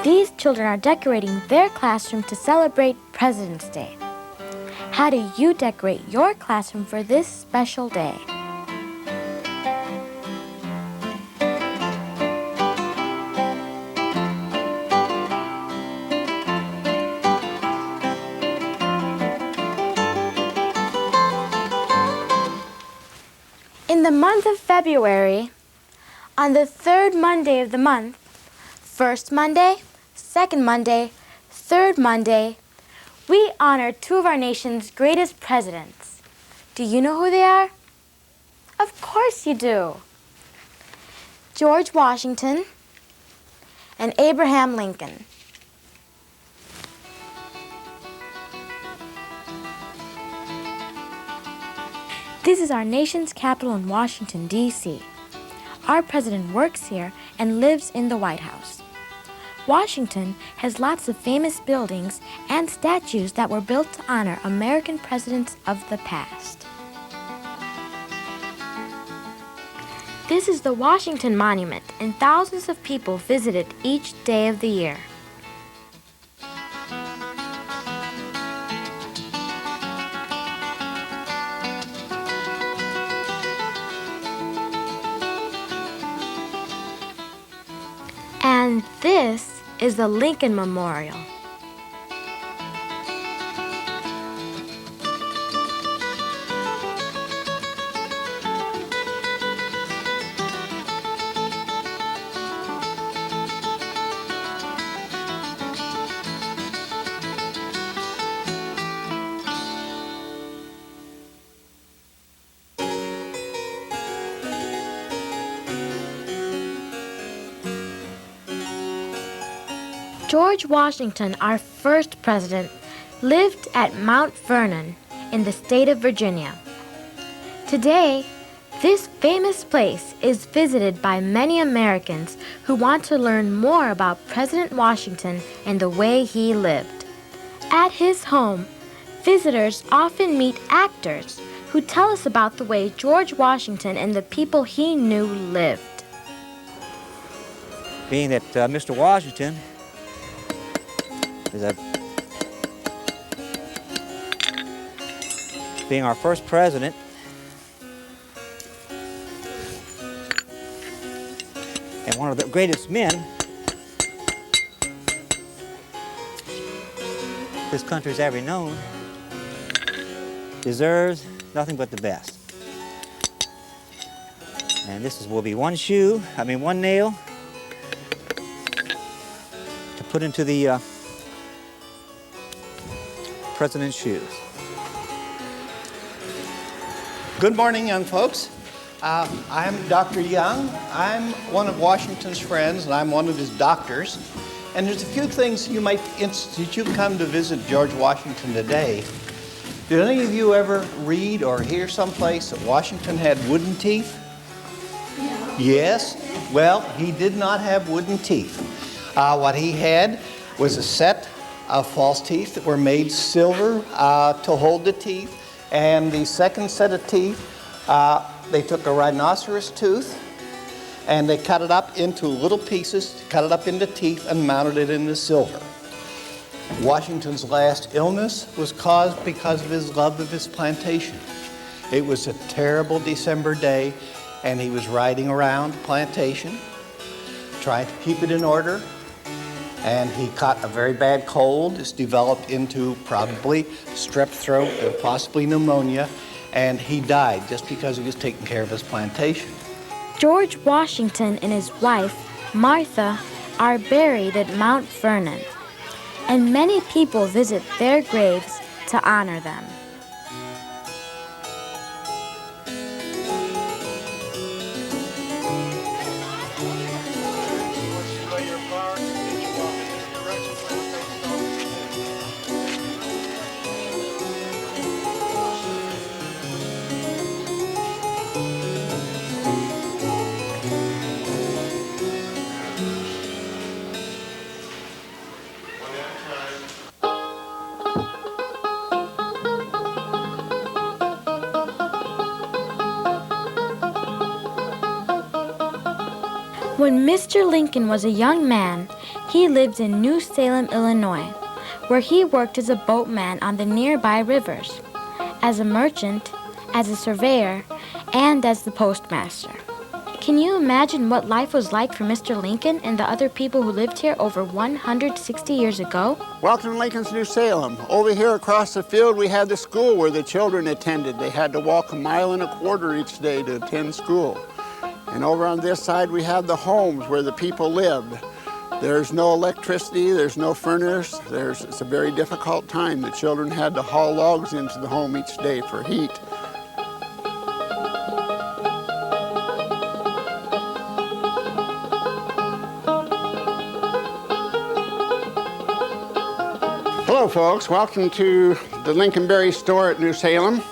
These children are decorating their classroom to celebrate President's Day. How do you decorate your classroom for this special day? In the month of February, on the third Monday of the month, first Monday, second Monday, third Monday, we honor two of our nation's greatest presidents. Do you know who they are? Of course you do. George Washington and Abraham Lincoln. This is our nation's capital in Washington, D.C. Our president works here and lives in the White House. Washington has lots of famous buildings and statues that were built to honor American presidents of the past. This is the Washington Monument, and thousands of people visit it each day of the year. And this is the Lincoln Memorial. George Washington, our first president, lived at Mount Vernon in the state of Virginia. Today, this famous place is visited by many Americans who want to learn more about President Washington and the way he lived. At his home, visitors often meet actors who tell us about the way George Washington and the people he knew lived. Being that Mr. Washington being our first president, and one of the greatest men this country's ever known, deserves nothing but the best. And this will be one nail to put into the President's shoes. Good morning, young folks. I'm Dr. Young. I'm one of Washington's friends, and I'm one of his doctors. And there's a few things you might, since you come to visit George Washington today, did any of you ever read or hear someplace that Washington had wooden teeth? Yeah. Yes? Well, he did not have wooden teeth. What he had was a set of false teeth that were made silver to hold the teeth. And the second set of teeth, they took a rhinoceros tooth and they cut it up into little pieces, cut it up into teeth and mounted it in the silver. Washington's last illness was caused because of his love of his plantation. It was a terrible December day and he was riding around the plantation trying to keep it in order. And he caught a very bad cold. It's developed into probably strep throat and possibly pneumonia, and he died just because he was taking care of his plantation. George Washington and his wife, Martha, are buried at Mount Vernon, and many people visit their graves to honor them. When Mr. Lincoln was a young man, he lived in New Salem, Illinois, where he worked as a boatman on the nearby rivers, as a merchant, as a surveyor, and as the postmaster. Can you imagine what life was like for Mr. Lincoln and the other people who lived here over 160 years ago? Welcome to Lincoln's New Salem. Over here across the field we had the school where the children attended. They had to walk 1.25 miles each day to attend school. And over on this side we have the homes where the people lived. There's no electricity, there's no furnace, it's a very difficult time. The children had to haul logs into the home each day for heat. Hello folks, welcome to the Lincoln Berry store at New Salem.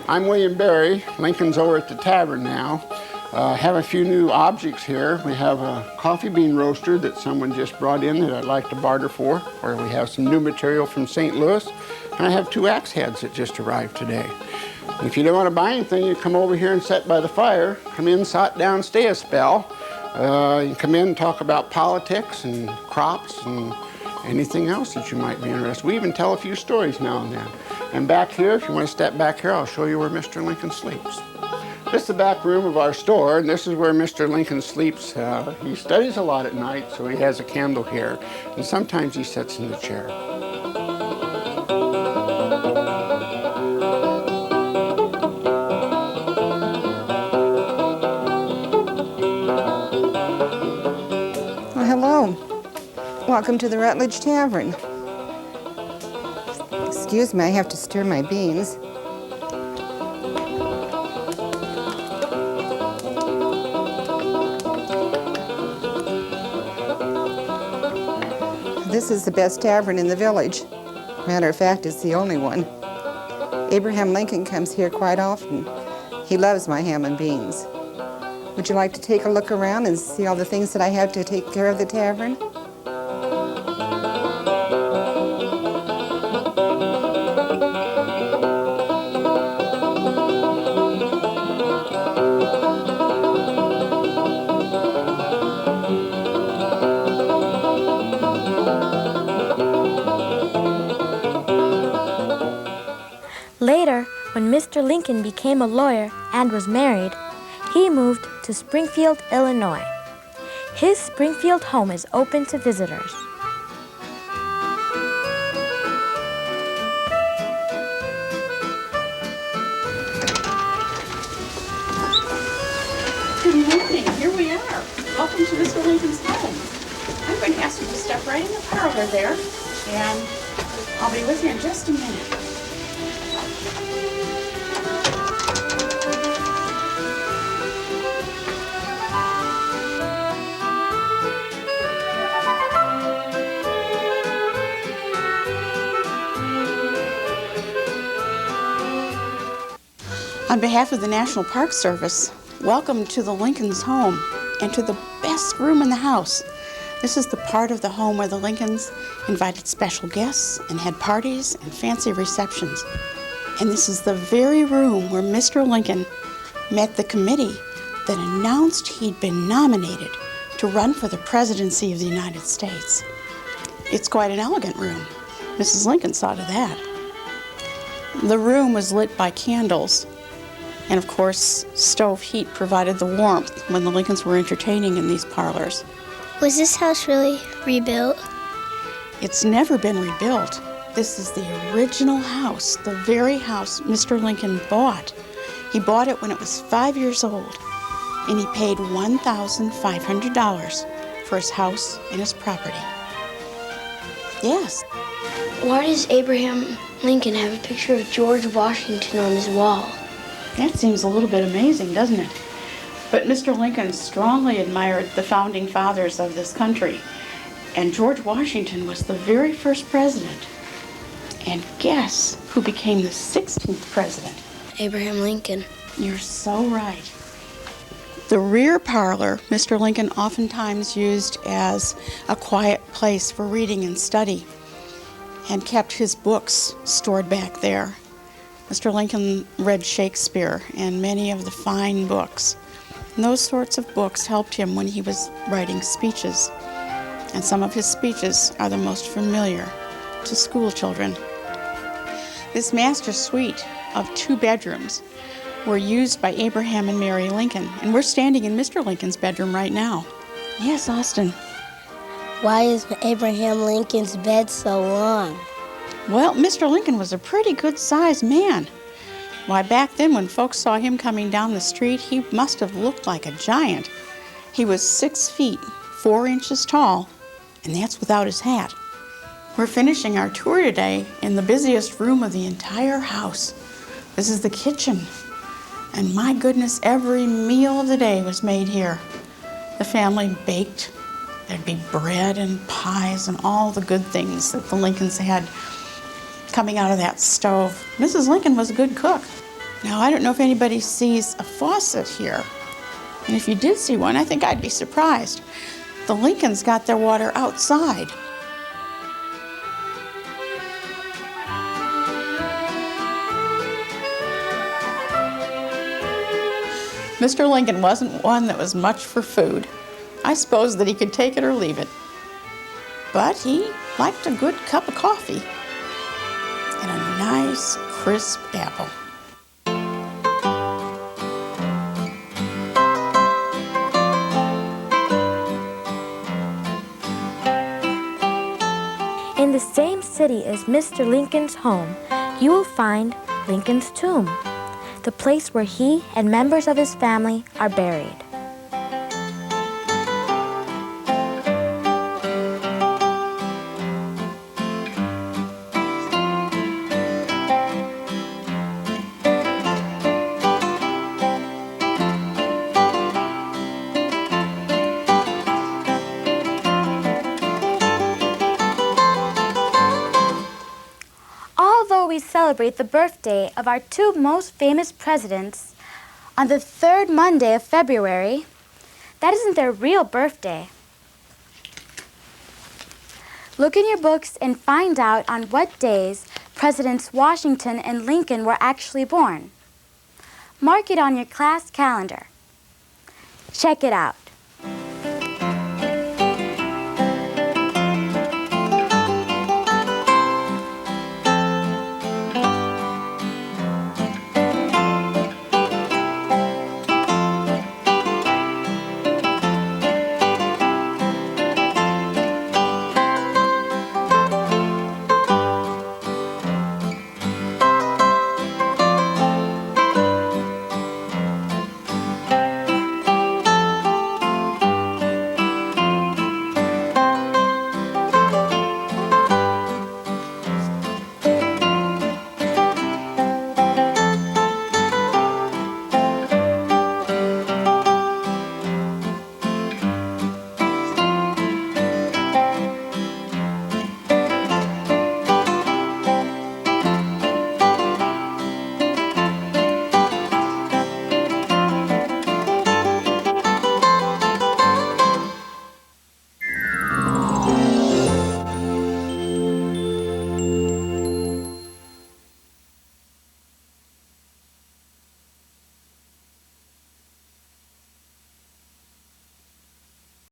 I'm William Berry. Lincoln's over at the tavern now. Have a few new objects here. We have a coffee bean roaster that someone just brought in that I'd like to barter for, or we have some new material from St. Louis, and I have 2 axe heads that just arrived today. And if you don't want to buy anything, you come over here and sit by the fire, come in, sit down, stay a spell. You come in and talk about politics and crops and anything else that you might be interested in. We even tell a few stories now and then. And back here, if you want to step back here, I'll show you where Mr. Lincoln sleeps. This is the back room of our store, and this is where Mr. Lincoln sleeps. He studies a lot at night, so he has a candle here, and sometimes he sits in the chair. Well, hello. Welcome to the Rutledge Tavern. Excuse me, I have to stir my beans. This is the best tavern in the village. Matter of fact, it's the only one. Abraham Lincoln comes here quite often. He loves my ham and beans. Would you like to take a look around and see all the things that I have to take care of the tavern? Later, when Mr. Lincoln became a lawyer and was married, he moved to Springfield, Illinois. His Springfield home is open to visitors. Good morning. Here we are. Welcome to Mr. Lincoln's home. I'm going to ask you to step right in the parlor there, and I'll be with you in just a minute. On behalf of the National Park Service, welcome to the Lincoln's home and to the best room in the house. This is the part of the home where the Lincolns invited special guests and had parties and fancy receptions. And this is the very room where Mr. Lincoln met the committee that announced he'd been nominated to run for the presidency of the United States. It's quite an elegant room. Mrs. Lincoln saw to that. The room was lit by candles. And of course, stove heat provided the warmth when the Lincolns were entertaining in these parlors. Was this house really rebuilt? It's never been rebuilt. This is the original house, the very house Mr. Lincoln bought. He bought it when it was 5 years old, and he paid $1,500 for his house and his property. Yes. Why does Abraham Lincoln have a picture of George Washington on his wall? That seems a little bit amazing, doesn't it? But Mr. Lincoln strongly admired the founding fathers of this country. And George Washington was the very first president. And guess who became the 16th president? Abraham Lincoln. You're so right. The rear parlor, Mr. Lincoln oftentimes used as a quiet place for reading and study, and kept his books stored back there. Mr. Lincoln read Shakespeare and many of the fine books. And those sorts of books helped him when he was writing speeches. And some of his speeches are the most familiar to school children. This master suite of 2 bedrooms were used by Abraham and Mary Lincoln. And we're standing in Mr. Lincoln's bedroom right now. Yes, Austin. Why is Abraham Lincoln's bed so long? Well, Mr. Lincoln was a pretty good-sized man. Why, back then when folks saw him coming down the street, he must have looked like a giant. He was 6 feet, 4 inches tall, and that's without his hat. We're finishing our tour today in the busiest room of the entire house. This is the kitchen. And my goodness, every meal of the day was made here. The family baked. There'd be bread and pies and all the good things that the Lincolns had coming out of that stove. Mrs. Lincoln was a good cook. Now, I don't know if anybody sees a faucet here. And if you did see one, I think I'd be surprised. The Lincolns got their water outside. Mr. Lincoln wasn't one that was much for food. I suppose that he could take it or leave it. But he liked a good cup of coffee and a nice, crisp apple. In the same city as Mr. Lincoln's home, you will find Lincoln's tomb, the place where he and members of his family are buried. Although we celebrate the birthday of our 2 most famous presidents on the 3rd Monday of February, that isn't their real birthday. Look in your books and find out on what days Presidents Washington and Lincoln were actually born. Mark it on your class calendar. Check it out.